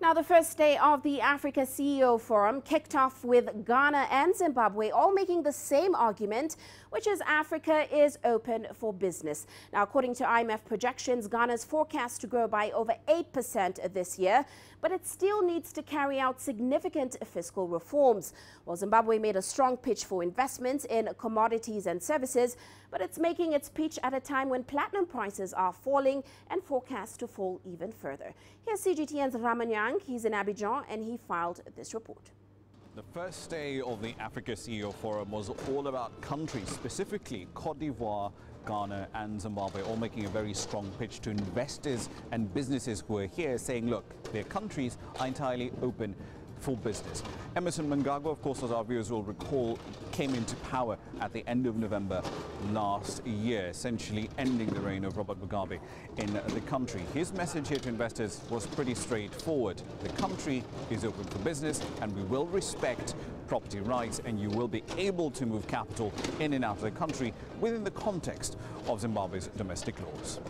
Now, the first day of the Africa CEO Forum kicked off with Ghana and Zimbabwe all making the same argument, which is Africa is open for business. Now, according to IMF projections, Ghana's forecast to grow by over 8% this year, but it still needs to carry out significant fiscal reforms. Well, Zimbabwe made a strong pitch for investments in commodities and services, but it's making its pitch at a time when platinum prices are falling and forecast to fall even further. Here's CGTN's Ramah. He's in Abidjan and he filed this report. The first day of the Africa CEO Forum was all about countries, specifically Cote d'Ivoire, Ghana and Zimbabwe, all making a very strong pitch to investors and businesses who are here, saying, look, their countries are entirely open for business. Emerson Mnangagwa, of course, as our viewers will recall, came into power at the end of November last year, essentially ending the reign of Robert Mugabe in the country. His message here to investors was pretty straightforward. The country is open for business and we will respect property rights, and you will be able to move capital in and out of the country within the context of Zimbabwe's domestic laws.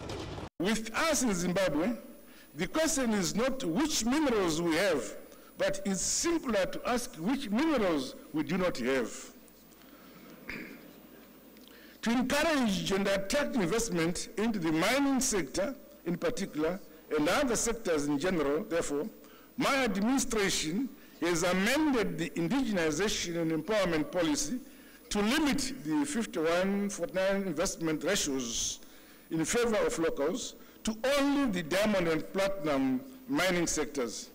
With us in Zimbabwe, the question is not which minerals we have, but it's simpler to ask which minerals we do not have. To encourage and attract investment into the mining sector in particular, and other sectors in general, therefore, my administration has amended the indigenization and empowerment policy to limit the 51-49 investment ratios in favor of locals to only the diamond and platinum mining sectors.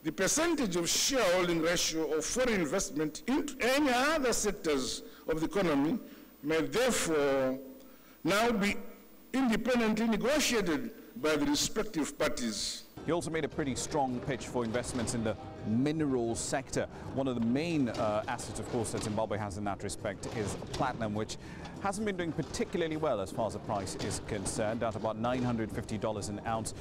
The percentage of shareholding ratio of foreign investment into any other sectors of the economy may therefore now be independently negotiated by the respective parties. He also made a pretty strong pitch for investments in the minerals sector. One of the main assets, of course, that Zimbabwe has in that respect is platinum, which hasn't been doing particularly well as far as the price is concerned, at about $950 an ounce,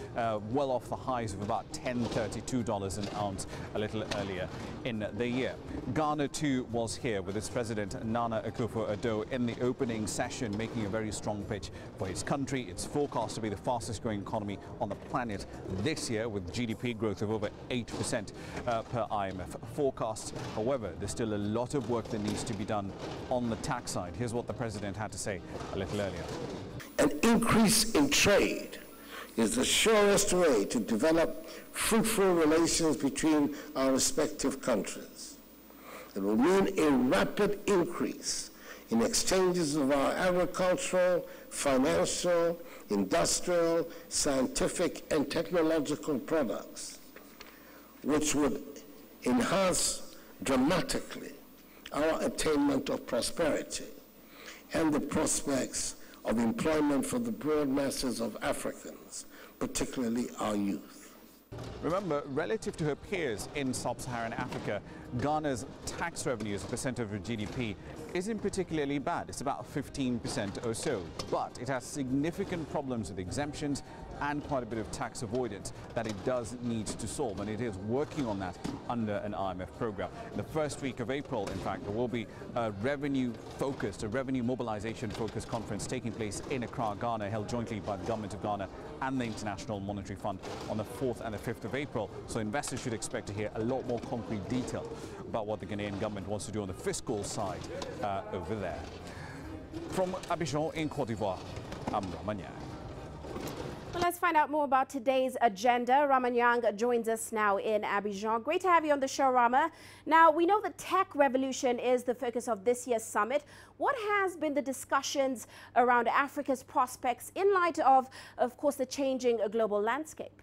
well off the highs of about $1032 an ounce a little earlier in the year. Ghana, too, was here with its president, Nana Akufo-Addo, in the opening session, making a very strong pitch for his country. It's forecast to be the fastest growing economy on the planet this year, with GDP growth of over 8% per IMF forecasts. However, there's still a lot of work that needs to be done on the tax side. Here's what the president had to say a little earlier. An increase in trade is the surest way to develop fruitful relations between our respective countries. It will mean a rapid increase in exchanges of our agricultural, financial, industrial, scientific, and technological products, which would enhance dramatically our attainment of prosperity and the prospects of employment for the broad masses of Africans, particularly our youth. Remember, relative to her peers in sub-Saharan Africa, Ghana's tax revenue as a percent of her GDP isn't particularly bad. It's about 15% or so. But it has significant problems with exemptions and quite a bit of tax avoidance that it does need to solve, and it is working on that under an IMF program. In the first week of April, in fact, there will be a revenue mobilization-focused conference taking place in Accra, Ghana, held jointly by the Government of Ghana and the International Monetary Fund on the 4th and the 5th of April. So investors should expect to hear a lot more concrete detail about what the Ghanaian government wants to do on the fiscal side over there. From Abidjan in Cote d'Ivoire, I'm Ramah. Well, let's find out more about today's agenda. Ramah Nyang joins us now in Abidjan. Great to have you on the show, Ramah. Now, we know the tech revolution is the focus of this year's summit. What has been the discussions around Africa's prospects in light of course, the changing global landscape?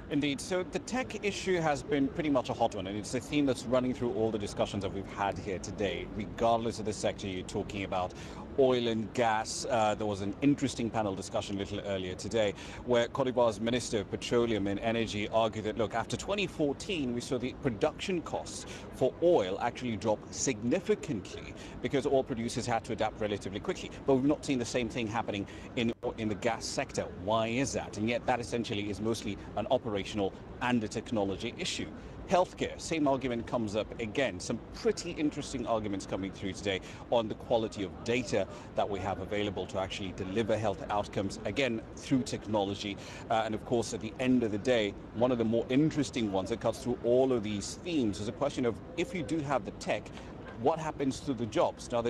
Indeed. So the tech issue has been pretty much a hot one, and it's a theme that's running through all the discussions that we've had here today, regardless of the sector you're talking about. Oil and gas. There was an interesting panel discussion a little earlier today where Cote d'Ivoire's Minister of Petroleum and Energy argued that, look, after 2014, we saw the production costs for oil actually drop significantly because oil producers had to adapt relatively quickly. But we've not seen the same thing happening in the gas sector. Why is that? And yet that essentially is mostly an operational and a technology issue. Healthcare, same argument comes up again. Some pretty interesting arguments coming through today on the quality of data that we have available to actually deliver health outcomes, again, through technology. And of course, at the end of the day, one of the more interesting ones that cuts through all of these themes is a question of, if you do have the tech, what happens to the jobs? Now,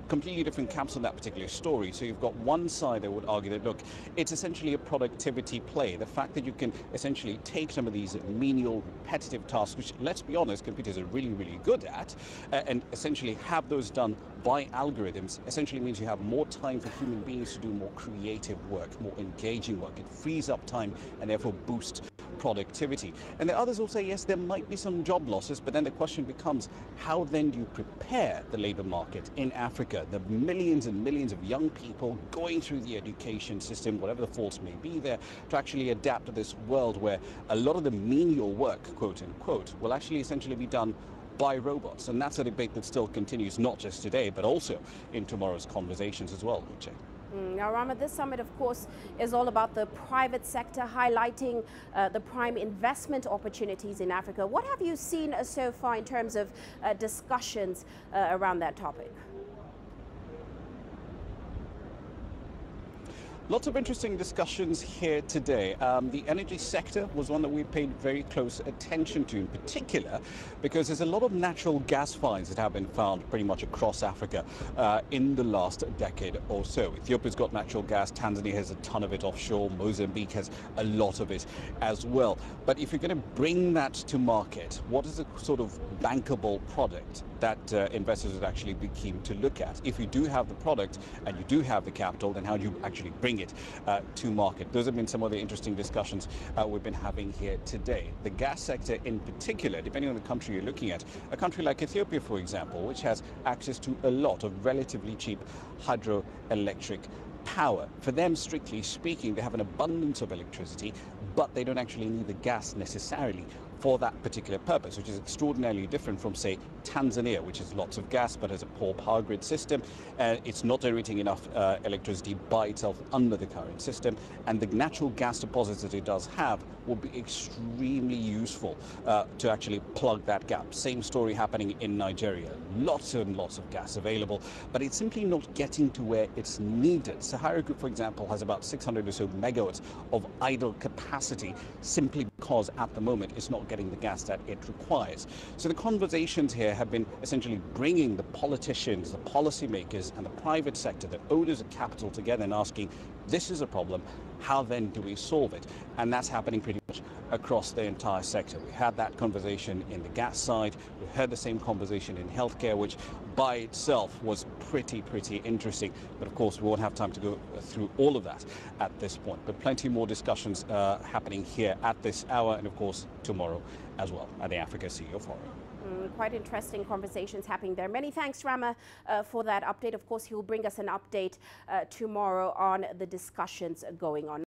completely different camps on that particular story. So you've got one side that would argue that, look, it's essentially a productivity play. The fact that you can essentially take some of these menial, repetitive tasks, which, let's be honest, computers are really, really good at, and essentially have those done by algorithms, essentially means you have more time for human beings to do more creative work, more engaging work. It frees up time and therefore boosts productivity. And the others will say, yes, there might be some job losses, but then the question becomes, how then do you prepare the labor market in Africa? The millions and millions of young people going through the education system, whatever the faults may be there, to actually adapt to this world where a lot of the menial work, quote unquote, will actually essentially be done by robots. And that's a debate that still continues, not just today, but also in tomorrow's conversations as well, Uche. Now, Ramah, this summit, of course, is all about the private sector, highlighting the prime investment opportunities in Africa. What have you seen so far in terms of discussions around that topic? Lots of interesting discussions here today. The energy sector was one that we paid very close attention to, in particular because there's a lot of natural gas finds that have been found pretty much across Africa in the last decade or so. Ethiopia's got natural gas, Tanzania has a ton of it offshore, Mozambique has a lot of it as well. But if you're going to bring that to market, what is the sort of bankable product that investors would actually be keen to look at? If you do have the product and you do have the capital, then how do you actually bring it to market? Those have been some of the interesting discussions we've been having here today. The gas sector in particular, depending on the country you're looking at, a country like Ethiopia, for example, which has access to a lot of relatively cheap hydroelectric power. For them, strictly speaking, they have an abundance of electricity, but they don't actually need the gas necessarily for that particular purpose, which is extraordinarily different from, say, Tanzania, which has lots of gas but has a poor power grid system. It's not generating enough electricity by itself under the current system, and the natural gas deposits that it does have will be extremely useful to actually plug that gap. Same story happening in Nigeria. Lots and lots of gas available, but it's simply not getting to where it's needed. Sahara Group, for example, has about 600 or so megawatts of idle capacity simply because at the moment it's not getting the gas that it requires. So the conversations here have been essentially bringing the politicians, the policymakers and the private sector, the owners of capital together and asking, this is a problem, how then do we solve it? And that's happening pretty much across the entire sector. We had that conversation in the gas side, we had the same conversation in healthcare, which by itself was pretty interesting. But of course, we won't have time to go through all of that at this point. But plenty more discussions happening here at this hour and of course tomorrow as well at the Africa CEO Forum. Quite interesting conversations happening there. Many thanks, Ramah, for that update. Of course, he will bring us an update tomorrow on the discussions going on.